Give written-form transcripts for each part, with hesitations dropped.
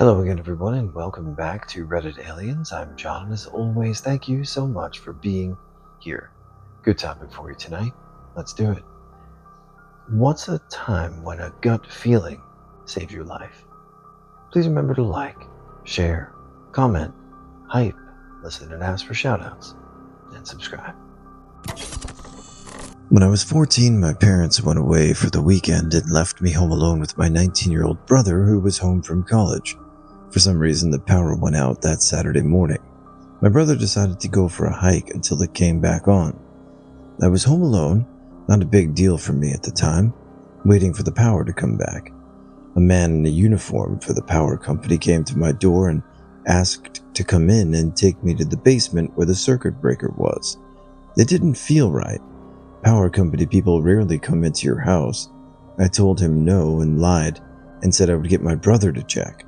Hello again, everyone, and welcome back to Reddit Aliens. I'm John, and as always, thank you so much for being here. Good topic for you tonight. Let's do it. What's a time when a gut feeling saved your life? Please remember to like, share, comment, hype, listen and ask for shoutouts, and subscribe. When I was 14, my parents went away for the weekend and left me home alone with my 19-year-old brother who was home from college. For some reason, the power went out that Saturday morning. My brother decided to go for a hike until it came back on. I was home alone, not a big deal for me at the time, waiting for the power to come back. A man in a uniform for the power company came to my door and asked to come in and take me to the basement where the circuit breaker was. It didn't feel right. Power company people rarely come into your house. I told him no and lied and said I would get my brother to check.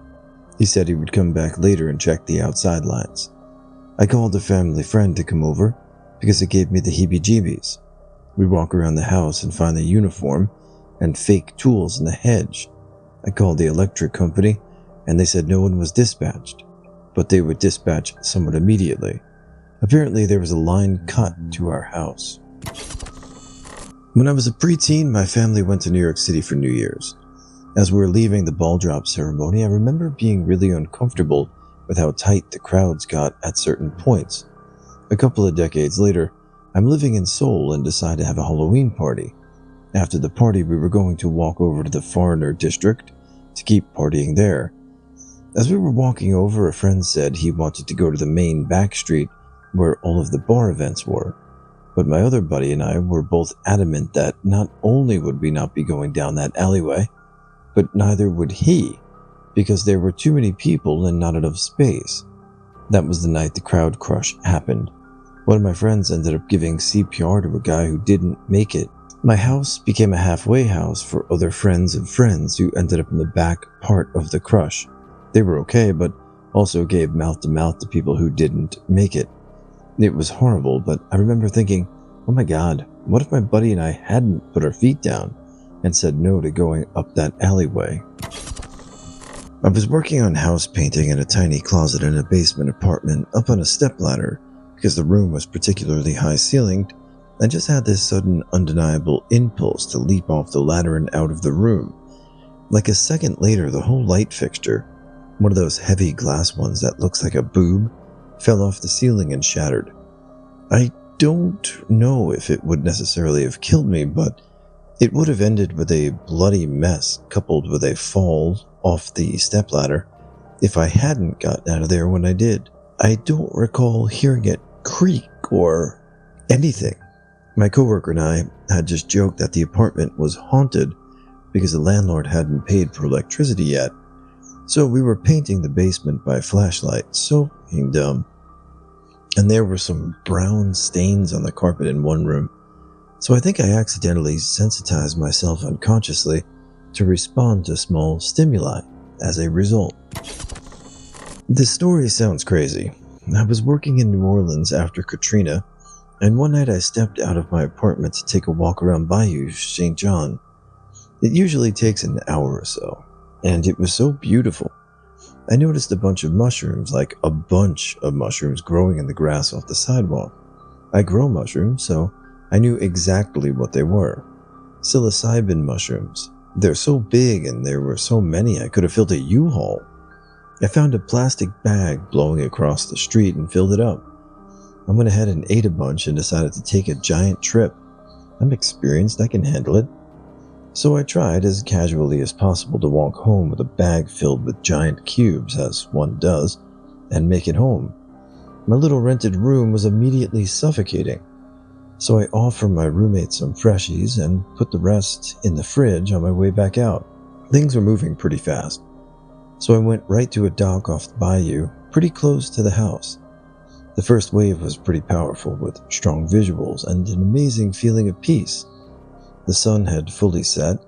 He said he would come back later and check the outside lines. I called a family friend to come over because it gave me the heebie-jeebies. We walk around the house and find the uniform and fake tools in the hedge. I called the electric company and they said no one was dispatched, but they would dispatch someone immediately. Apparently there was a line cut to our house. When I was a preteen, my family went to New York City for New Year's. As we were leaving the ball drop ceremony, I remember being really uncomfortable with how tight the crowds got at certain points. A couple of decades later, I'm living in Seoul and decide to have a Halloween party. After the party, we were going to walk over to the foreigner district to keep partying there. As we were walking over, a friend said he wanted to go to the main back street where all of the bar events were. But my other buddy and I were both adamant that not only would we not be going down that alleyway, but neither would he, because there were too many people and not enough space. That was the night the crowd crush happened. One of my friends ended up giving CPR to a guy who didn't make it. My house became a halfway house for other friends of friends who ended up in the back part of the crush. They were okay, but also gave mouth-to-mouth to people who didn't make it. It was horrible, but I remember thinking, oh my god, what if my buddy and I hadn't put our feet down and said no to going up that alleyway? I was working on house painting in a tiny closet in a basement apartment up on a stepladder because the room was particularly high-ceilinged. I just had this sudden undeniable impulse to leap off the ladder and out of the room. Like a second later, the whole light fixture, one of those heavy glass ones that looks like a boob, fell off the ceiling and shattered. I don't know if it would necessarily have killed me, but it would have ended with a bloody mess coupled with a fall off the stepladder if I hadn't gotten out of there when I did. I don't recall hearing it creak or anything. My coworker and I had just joked that the apartment was haunted because the landlord hadn't paid for electricity yet, so we were painting the basement by flashlight, so fucking dumb. And there were some brown stains on the carpet in one room. So I think I accidentally sensitized myself unconsciously to respond to small stimuli as a result. This story sounds crazy. I was working in New Orleans after Katrina, and one night I stepped out of my apartment to take a walk around Bayou St. John. It usually takes an hour or so, and it was so beautiful. I noticed a bunch of mushrooms, like a bunch of mushrooms growing in the grass off the sidewalk. I grow mushrooms, so I knew exactly what they were. Psilocybin mushrooms. They're so big and there were so many I could have filled a U-Haul. I found a plastic bag blowing across the street and filled it up. I went ahead and ate a bunch and decided to take a giant trip. I'm experienced, I can handle it. So I tried as casually as possible to walk home with a bag filled with giant cubes, as one does, and make it home. My little rented room was immediately suffocating. So I offered my roommate some freshies and put the rest in the fridge on my way back out. Things were moving pretty fast, so I went right to a dock off the bayou, pretty close to the house. The first wave was pretty powerful, with strong visuals and an amazing feeling of peace. The sun had fully set,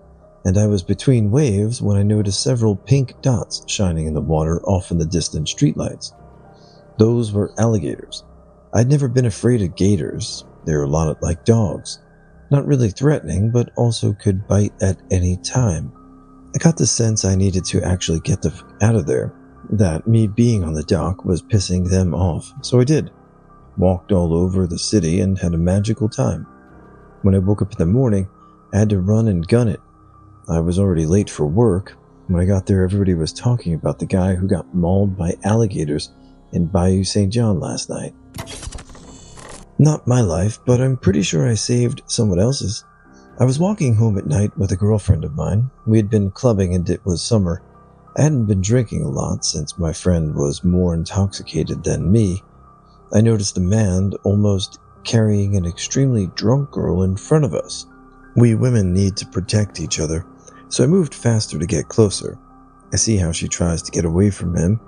and I was between waves when I noticed several pink dots shining in the water off in the distant streetlights. Those were alligators. I'd never been afraid of gators. They were a lot like dogs. Not really threatening, but also could bite at any time. I got the sense I needed to actually get the f*** out of there, that me being on the dock was pissing them off, so I did. Walked all over the city and had a magical time. When I woke up in the morning, I had to run and gun it. I was already late for work. When I got there, everybody was talking about the guy who got mauled by alligators in Bayou St. John last night. Not my life, but I'm pretty sure I saved someone else's. I was walking home at night with a girlfriend of mine. We had been clubbing and it was summer. I hadn't been drinking a lot since my friend was more intoxicated than me. I noticed a man almost carrying an extremely drunk girl in front of us. We women need to protect each other, so I moved faster to get closer. I see how she tries to get away from him,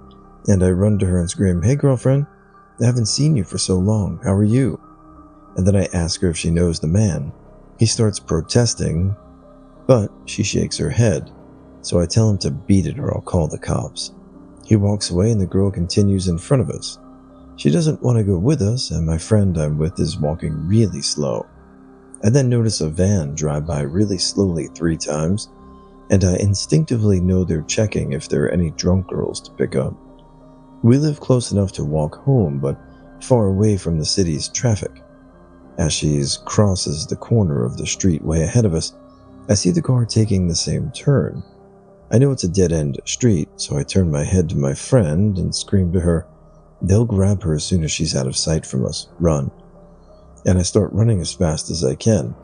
and I run to her and scream, "Hey girlfriend, I haven't seen you for so long, how are you?" And then I ask her if she knows the man. He starts protesting, but she shakes her head, so I tell him to beat it or I'll call the cops. He walks away and the girl continues in front of us. She doesn't want to go with us, and my friend I'm with is walking really slow. I then notice a van drive by really slowly 3 times, and I instinctively know they're checking if there are any drunk girls to pick up. We live close enough to walk home, but far away from the city's traffic. As she crosses the corner of the street way ahead of us, I see the car taking the same turn. I know it's a dead-end street, so I turn my head to my friend and scream to her, "They'll grab her as soon as she's out of sight from us. Run." And I start running as fast as I can.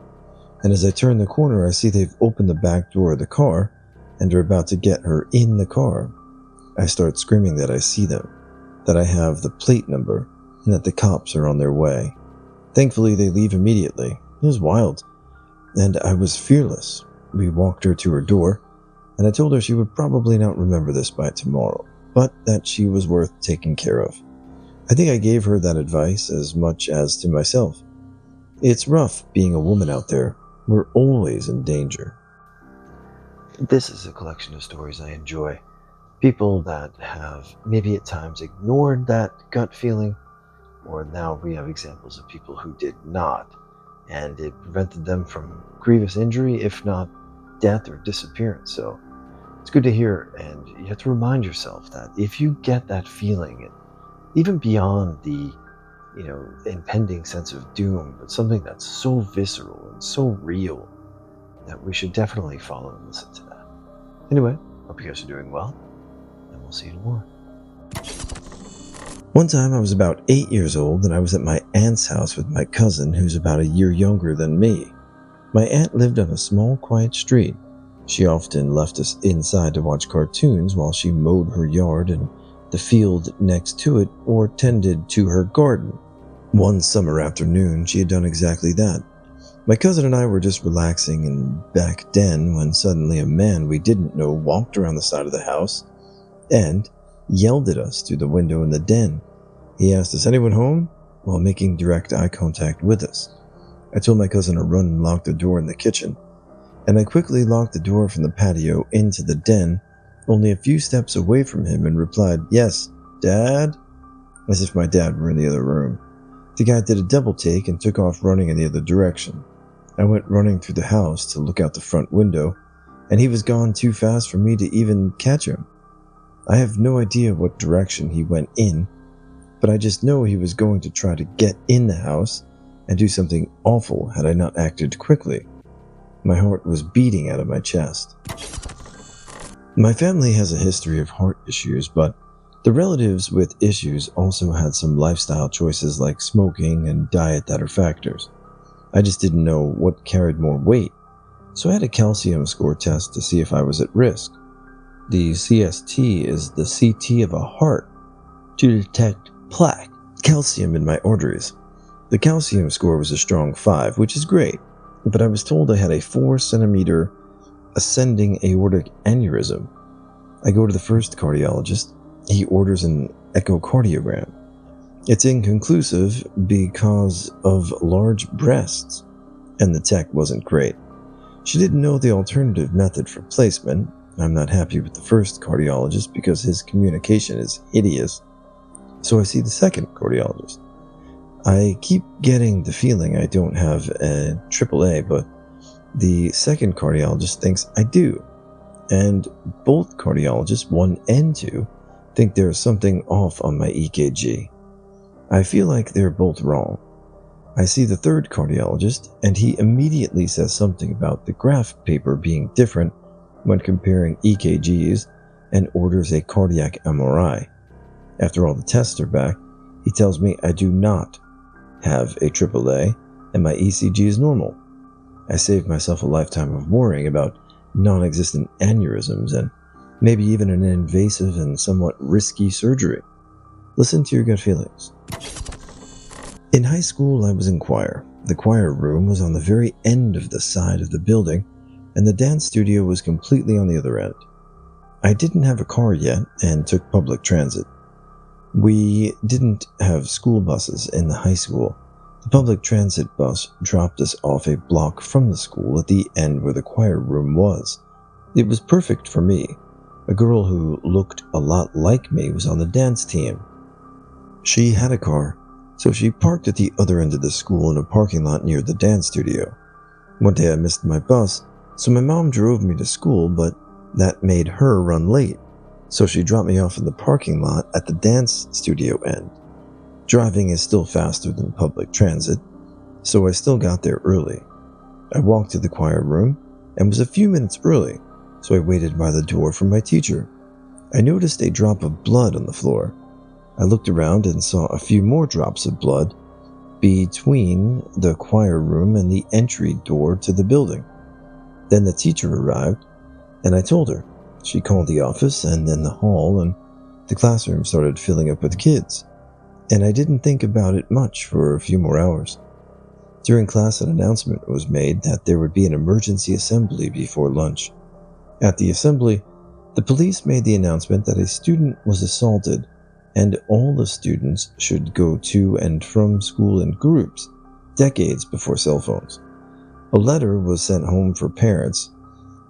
And as I turn the corner, I see they've opened the back door of the car and are about to get her in the car. I start screaming that I see them, that I have the plate number, and that the cops are on their way. Thankfully, they leave immediately. It was wild. And I was fearless. We walked her to her door, and I told her she would probably not remember this by tomorrow, but that she was worth taking care of. I think I gave her that advice as much as to myself. It's rough being a woman out there. We're always in danger. This is a collection of stories I enjoy. People that have maybe at times ignored that gut feeling, or now we have examples of people who did not, and it prevented them from grievous injury, if not death or disappearance. So it's good to hear, and you have to remind yourself that if you get that feeling, and even beyond the impending sense of doom, but something that's so visceral and so real, that we should definitely follow and listen to that. Anyway, hope you guys are doing well, and we'll see you tomorrow. One time I was about 8 years old and I was at my aunt's house with my cousin who's about a year younger than me. My aunt lived on a small, quiet street. She often left us inside to watch cartoons while she mowed her yard and the field next to it or tended to her garden. One summer afternoon, she had done exactly that. My cousin and I were just relaxing in back den when suddenly a man we didn't know walked around the side of the house and yelled at us through the window in the den. He asked us, "Anyone home?" while making direct eye contact with us. I told my cousin to run and lock the door in the kitchen, and I quickly locked the door from the patio into the den, only a few steps away from him, and replied, "Yes, Dad?" as if my dad were in the other room. The guy did a double take and took off running in the other direction. I went running through the house to look out the front window, and he was gone too fast for me to even catch him. I have no idea what direction he went in, but I just know he was going to try to get in the house and do something awful had I not acted quickly. My heart was beating out of my chest. My family has a history of heart issues, but the relatives with issues also had some lifestyle choices like smoking and diet that are factors. I just didn't know what carried more weight, so I had a calcium score test to see if I was at risk. The CST is the CT of a heart to detect plaque, calcium in my arteries. The calcium score was a strong 5, which is great, but I was told I had a 4 centimeter ascending aortic aneurysm. I go to the first cardiologist. He orders an echocardiogram. It's inconclusive because of large breasts, and the tech wasn't great. She didn't know the alternative method for placement. I'm not happy with the first cardiologist because his communication is hideous, so I see the second cardiologist. I keep getting the feeling I don't have a AAA, but the second cardiologist thinks I do, and both cardiologists, 1 and 2, think there's something off on my EKG. I feel like they're both wrong. I see the third cardiologist, and he immediately says something about the graph paper being different when comparing EKGs and orders a cardiac MRI. After all the tests are back, he tells me I do not have a AAA and my ECG is normal. I saved myself a lifetime of worrying about non-existent aneurysms and maybe even an invasive and somewhat risky surgery. Listen to your gut feelings. In high school, I was in choir. The choir room was on the very end of the side of the building, and the dance studio was completely on the other end. I didn't have a car yet and took public transit. We didn't have school buses in the high school. The public transit bus dropped us off a block from the school at the end where the choir room was. It was perfect for me. A girl who looked a lot like me was on the dance team. She had a car, so she parked at the other end of the school in a parking lot near the dance studio. One day I missed my bus, so my mom drove me to school, but that made her run late, so she dropped me off in the parking lot at the dance studio end. Driving is still faster than public transit, so I still got there early. I walked to the choir room and was a few minutes early, so I waited by the door for my teacher. I noticed a drop of blood on the floor. I looked around and saw a few more drops of blood between the choir room and the entry door to the building. Then the teacher arrived, and I told her. She called the office and then the hall, and the classroom started filling up with kids. And I didn't think about it much for a few more hours. During class, an announcement was made that there would be an emergency assembly before lunch. At the assembly, the police made the announcement that a student was assaulted and all the students should go to and from school in groups, decades before cell phones. A letter was sent home for parents.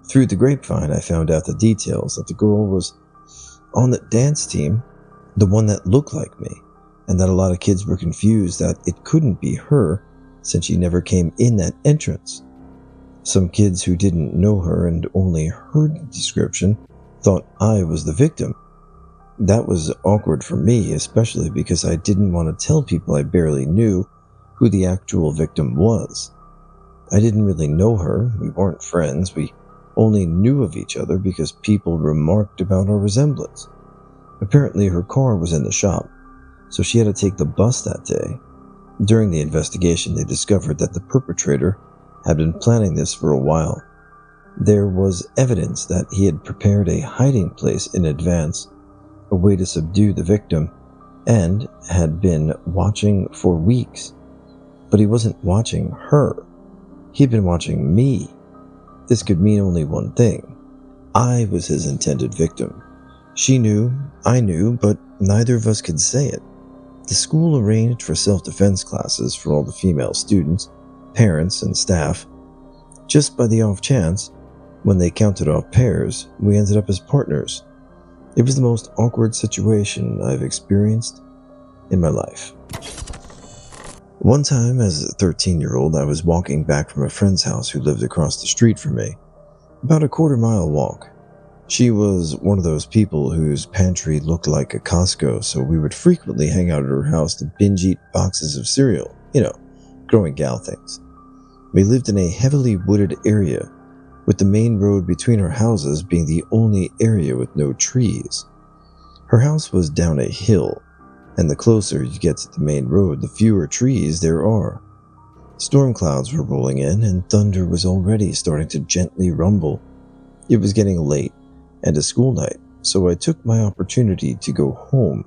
Through the grapevine, I found out the details that the girl was on the dance team, the one that looked like me, and that a lot of kids were confused that it couldn't be her since she never came in that entrance. Some kids who didn't know her and only heard the description thought I was the victim. That was awkward for me, especially because I didn't want to tell people I barely knew who the actual victim was. I didn't really know her, we weren't friends, we only knew of each other because people remarked about our resemblance. Apparently her car was in the shop, so she had to take the bus that day. During the investigation, they discovered that the perpetrator had been planning this for a while. There was evidence that he had prepared a hiding place in advance, a way to subdue the victim, and had been watching for weeks. But he wasn't watching her. He'd been watching me. This could mean only one thing. I was his intended victim. She knew, I knew, but neither of us could say it. The school arranged for self-defense classes for all the female students, parents, and staff. Just by the off chance, when they counted off pairs, we ended up as partners. It was the most awkward situation I've experienced in my life. One time, as a 13-year-old, I was walking back from a friend's house who lived across the street from me. About a quarter-mile walk. She was one of those people whose pantry looked like a Costco, so we would frequently hang out at her house to binge-eat boxes of cereal. Growing gal things. We lived in a heavily wooded area, with the main road between our houses being the only area with no trees. Her house was down a hill, and the closer you get to the main road, the fewer trees there are. Storm clouds were rolling in, and thunder was already starting to gently rumble. It was getting late, and a school night, so I took my opportunity to go home.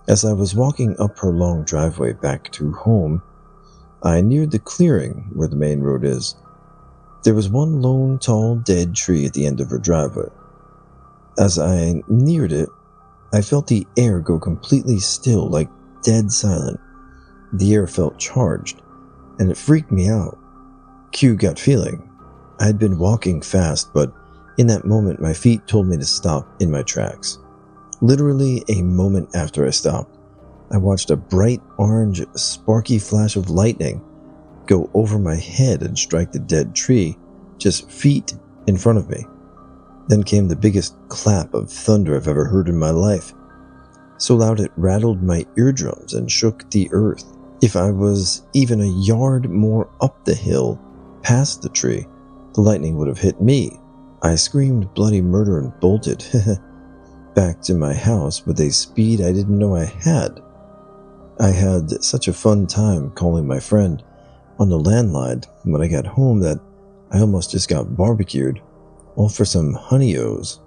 As I was walking up her long driveway back to home, I neared the clearing where the main road is. There was one lone, tall, dead tree at the end of her driveway. As I neared it, I felt the air go completely still, like dead silent. The air felt charged, and it freaked me out. Cue gut feeling. I had been walking fast, but in that moment my feet told me to stop in my tracks. Literally a moment after I stopped, I watched a bright orange, sparky flash of lightning go over my head and strike the dead tree just feet in front of me. Then came the biggest clap of thunder I've ever heard in my life. so loud it rattled my eardrums and shook the earth. If I was even a yard more up the hill, past the tree, the lightning would have hit me. I screamed bloody murder and bolted back to my house with a speed I didn't know I had. I had such a fun time calling my friend on the landline when I got home that I almost just got barbecued, all for some honey-O's.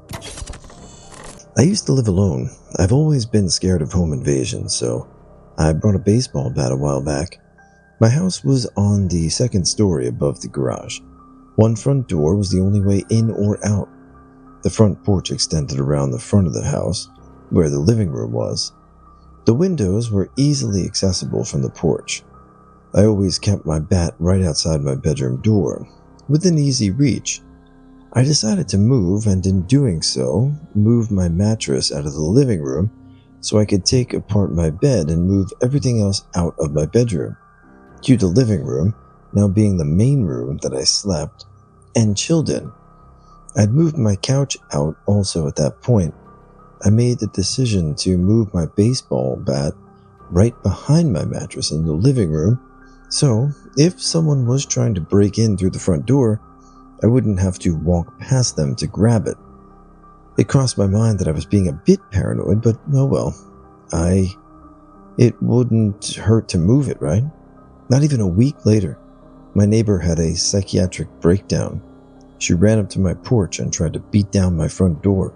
I used to live alone. I've always been scared of home invasions, so I brought a baseball bat a while back. My house was on the second story above the garage. One front door was the only way in or out. The front porch extended around the front of the house, where the living room was. The windows were easily accessible from the porch. I always kept my bat right outside my bedroom door, within easy reach. I decided to move, and in doing so, moved my mattress out of the living room so I could take apart my bed and move everything else out of my bedroom. Cue the living room, now being the main room that I slept and chilled in. I'd moved my couch out also at that point. I made the decision to move my baseball bat right behind my mattress in the living room, so if someone was trying to break in through the front door, I wouldn't have to walk past them to grab it. It crossed my mind that I was being a bit paranoid, but oh well. It wouldn't hurt to move it, right? Not even a week later, my neighbor had a psychiatric breakdown. She ran up to my porch and tried to beat down my front door.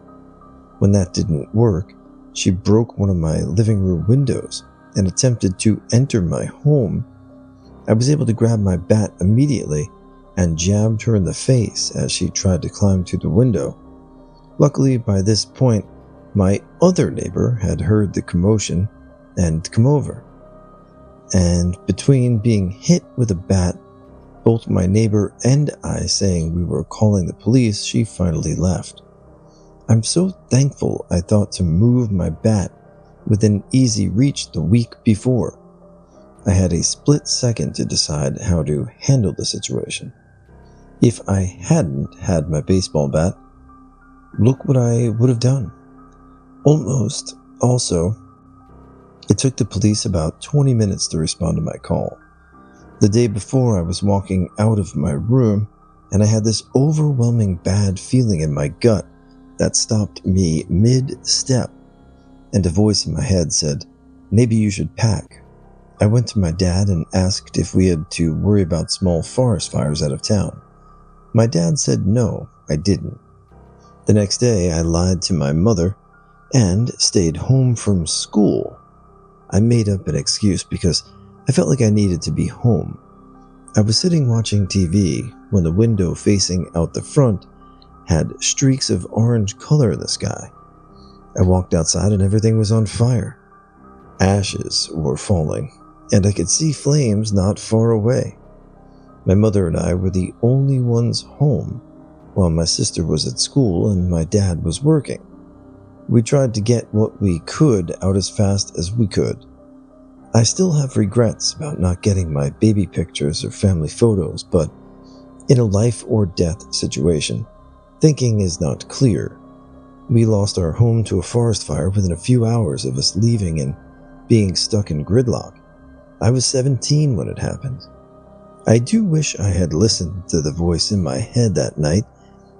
When that didn't work, she broke one of my living room windows and attempted to enter my home. I was able to grab my bat immediately and jabbed her in the face as she tried to climb through the window. Luckily, by this point, my other neighbor had heard the commotion and come over. And between being hit with a bat, both my neighbor and I saying we were calling the police, she finally left. I'm so thankful I thought to move my bat within easy reach the week before. I had a split second to decide how to handle the situation. If I hadn't had my baseball bat, look what I would have done. Almost. Also, it took the police about 20 minutes to respond to my call. The day before, I was walking out of my room, and I had this overwhelming bad feeling in my gut that stopped me mid-step, and a voice in my head said, "Maybe you should pack." I went to my dad and asked if we had to worry about small forest fires out of town. My dad said no, I didn't. The next day, I lied to my mother and stayed home from school. I made up an excuse because I felt like I needed to be home. I was sitting watching TV when the window facing out the front had streaks of orange color in the sky. I walked outside and everything was on fire. Ashes were falling, and I could see flames not far away. My mother and I were the only ones home, while my sister was at school and my dad was working. We tried to get what we could out as fast as we could. I still have regrets about not getting my baby pictures or family photos, but in a life or death situation, thinking is not clear. We lost our home to a forest fire within a few hours of us leaving and being stuck in gridlock. I was 17 when it happened. I do wish I had listened to the voice in my head that night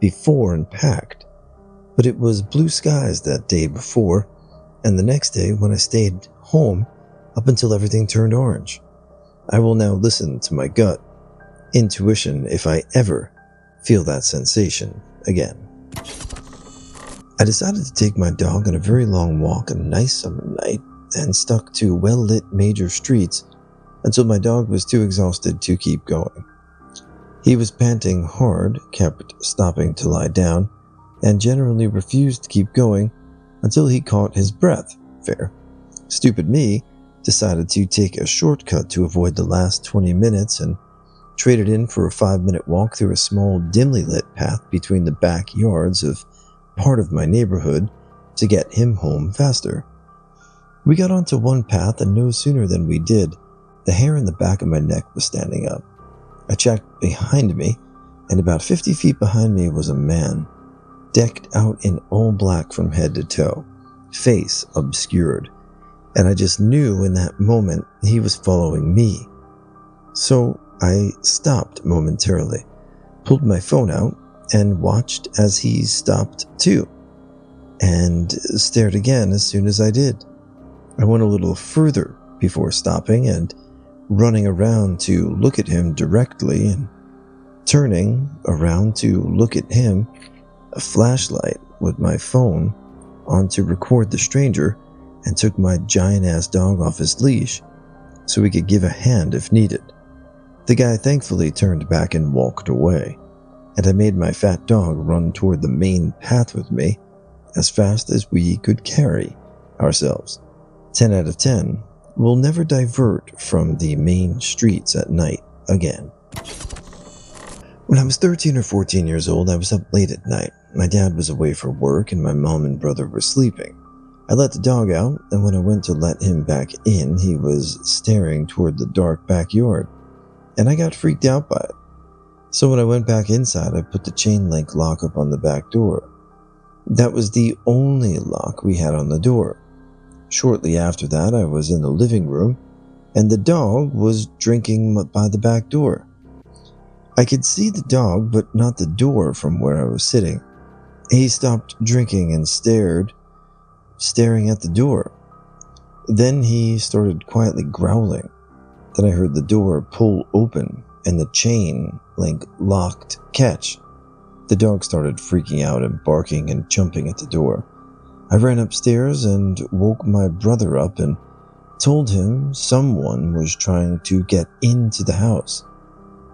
before and packed, but it was blue skies that day before, and the next day when I stayed home up until everything turned orange. I will now listen to my gut intuition if I ever feel that sensation again. I decided to take my dog on a very long walk on a nice summer night and stuck to well-lit major streets until my dog was too exhausted to keep going. He was panting hard, kept stopping to lie down, and generally refused to keep going until he caught his breath. Fair. Stupid me decided to take a shortcut to avoid the last 20 minutes and traded in for a 5-minute walk through a small, dimly lit path between the backyards of part of my neighborhood to get him home faster. We got onto one path, and no sooner than we did, the hair in the back of my neck was standing up. I checked behind me, and about 50 feet behind me was a man, decked out in all black from head to toe, face obscured. and I just knew in that moment he was following me. So I stopped momentarily, pulled my phone out, and watched as he stopped too, and stared again as soon as I did. I went a little further before stopping and running around to look at him directly and turning around to look at him, a flashlight with my phone on to record the stranger, and took my giant-ass dog off his leash so he could give a hand if needed. The guy thankfully turned back and walked away, and I made my fat dog run toward the main path with me as fast as we could carry ourselves. 10 out of 10 will never divert from the main streets at night again. When I was 13 or 14 years old, I was up late at night. My dad was away for work and my mom and brother were sleeping. I let the dog out, and when I went to let him back in, he was staring toward the dark backyard, and I got freaked out by it. So when I went back inside, I put the chain link lock up on the back door. That was the only lock we had on the door. Shortly after that, I was in the living room, and the dog was drinking by the back door. I could see the dog, but not the door from where I was sitting. He stopped drinking and staring at the door. Then he started quietly growling. Then I heard the door pull open and the chain link locked catch. The dog started freaking out and barking and jumping at the door. I ran upstairs and woke my brother up and told him someone was trying to get into the house.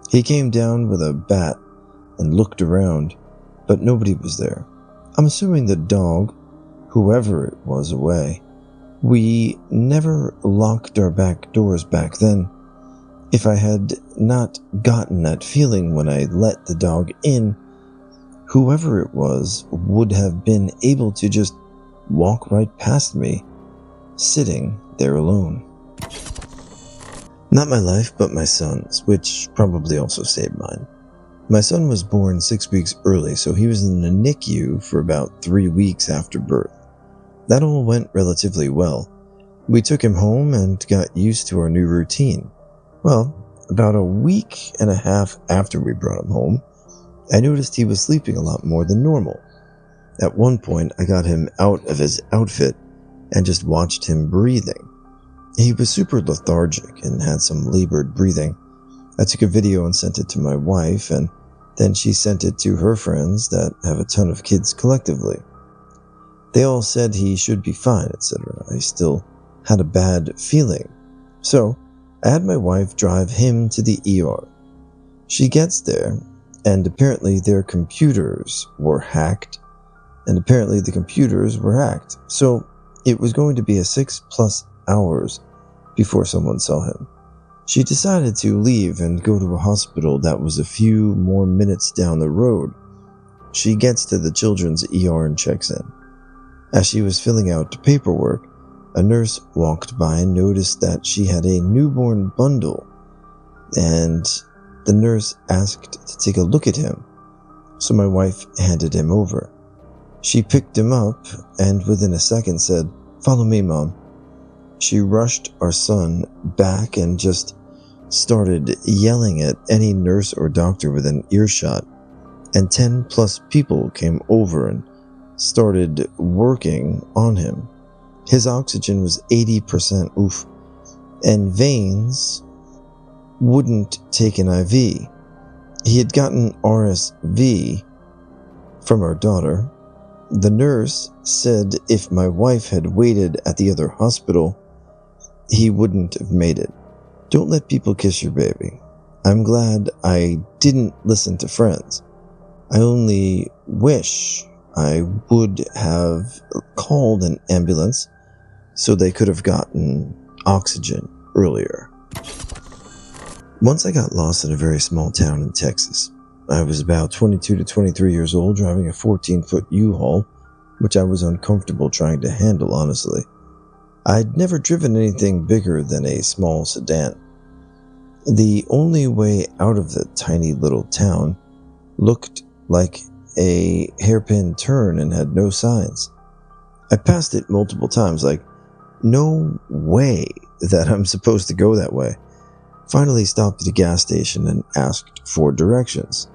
He came down with a bat and looked around, but nobody was there. I'm assuming the dog, whoever it was, away. We never locked our back doors back then. If I had not gotten that feeling when I let the dog in, whoever it was would have been able to just walk right past me, sitting there alone. Not my life, but my son's, which probably also saved mine. My son was born 6 weeks early, so he was in the NICU for about 3 weeks after birth. That all went relatively well. We took him home and got used to our new routine. Well, about a week and a half after we brought him home, I noticed he was sleeping a lot more than normal. At one point, I got him out of his outfit and just watched him breathing. He was super lethargic and had some labored breathing. I took a video and sent it to my wife, and then she sent it to her friends that have a ton of kids collectively. They all said he should be fine, etc. I still had a bad feeling. So, I had my wife drive him to the ER. She gets there, and apparently their computers were hacked, so it was going to be a 6+ hours before someone saw him. She decided to leave and go to a hospital that was a few more minutes down the road. She gets to the children's ER and checks in. As she was filling out the paperwork, a nurse walked by and noticed that she had a newborn bundle, and the nurse asked to take a look at him, so my wife handed him over. She picked him up and within a second said, "Follow me, Mom." She rushed our son back and just started yelling at any nurse or doctor within earshot, and 10+ people came over and started working on him. His oxygen was 80% oof, and veins wouldn't take an IV. He had gotten RSV from our daughter. The nurse said if my wife had waited at the other hospital, he wouldn't have made it. Don't let people kiss your baby. I'm glad I didn't listen to friends. I only wish I would have called an ambulance so they could have gotten oxygen earlier. Once I got lost in a very small town in Texas. I was about 22 to 23 years old, driving a 14-foot U-Haul, which I was uncomfortable trying to handle, honestly. I'd never driven anything bigger than a small sedan. The only way out of the tiny little town looked like a hairpin turn and had no signs. I passed it multiple times, like no way that I'm supposed to go that way. Finally stopped at a gas station and asked for directions.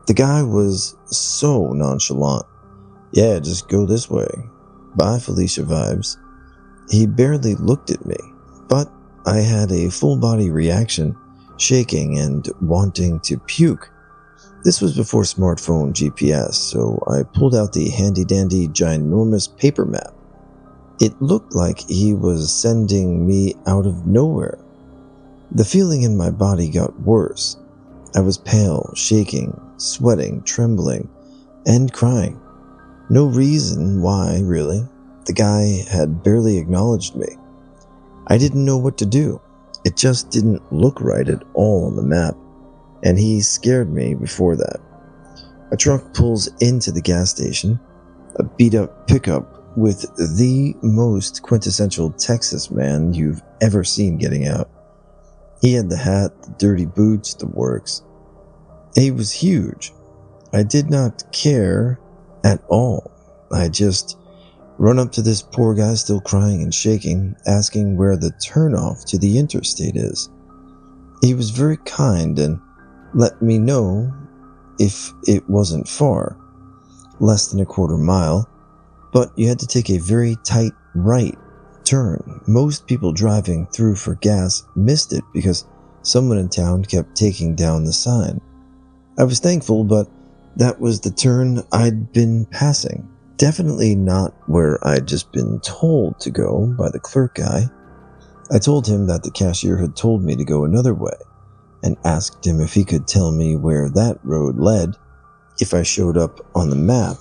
The guy was so nonchalant. Yeah, just go this way. Bye, Felicia vibes. He barely looked at me, but I had a full body reaction, shaking and wanting to puke. This was before smartphone GPS, so I pulled out the handy-dandy ginormous paper map. It looked like he was sending me out of nowhere. The feeling in my body got worse. I was pale, shaking, sweating, trembling, and crying. No reason why, really. The guy had barely acknowledged me. I didn't know what to do. It just didn't look right at all on the map, and he scared me before that. A truck pulls into the gas station, a beat-up pickup with the most quintessential Texas man you've ever seen getting out. He had the hat, the dirty boots, the works. He was huge. I did not care at all. I just run up to this poor guy still crying and shaking, asking where the turnoff to the interstate is. He was very kind and let me know if it wasn't far, less than a quarter mile, but you had to take a very tight right turn. Most people driving through for gas missed it because someone in town kept taking down the sign. I was thankful, but that was the turn I'd been passing. Definitely not where I'd just been told to go by the clerk guy. I told him that the cashier had told me to go another way and asked him if he could tell me where that road led if I showed up on the map,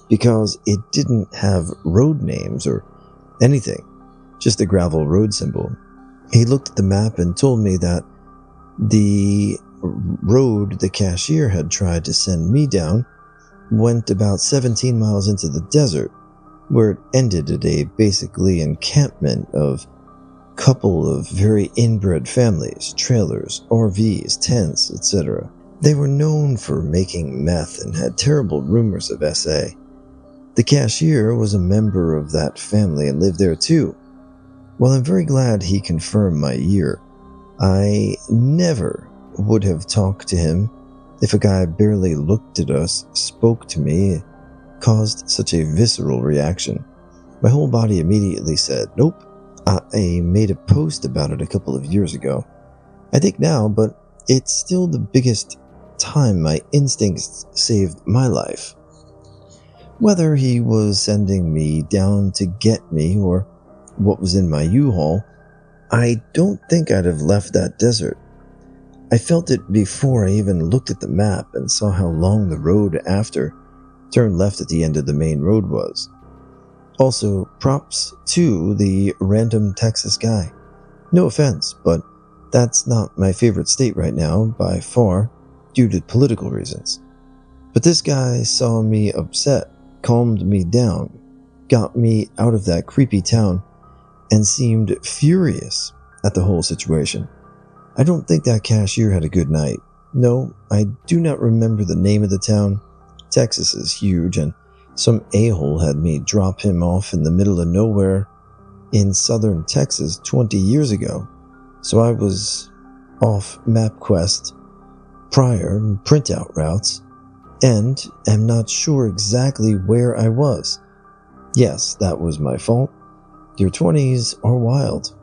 because it didn't have road names or anything, just a gravel road symbol. He looked at the map and told me that the road the cashier had tried to send me down went about 17 miles into the desert, where it ended at a basically encampment of couple of very inbred families, trailers, RVs, tents, etc. They were known for making meth and had terrible rumors of SA. The cashier was a member of that family and lived there too. While I'm very glad he confirmed my year, I never would have talked to him if a guy barely looked at us, spoke to me, caused such a visceral reaction. My whole body immediately said, nope. I made a post about it a couple of years ago. I think now, but it's still the biggest time my instincts saved my life. Whether he was sending me down to get me or what was in my U-Haul, I don't think I'd have left that desert. I felt it before I even looked at the map and saw how long the road after turn left at the end of the main road was. Also, props to the random Texas guy. No offense, but that's not my favorite state right now, by far, due to political reasons. But this guy saw me upset, calmed me down, got me out of that creepy town, and seemed furious at the whole situation. I don't think that cashier had a good night. No, I do not remember the name of the town. Texas is huge, and some a-hole had me drop him off in the middle of nowhere in southern Texas 20 years ago, so I was off MapQuest, prior and printout routes, and am not sure exactly where I was. Yes, that was my fault. Your 20s are wild.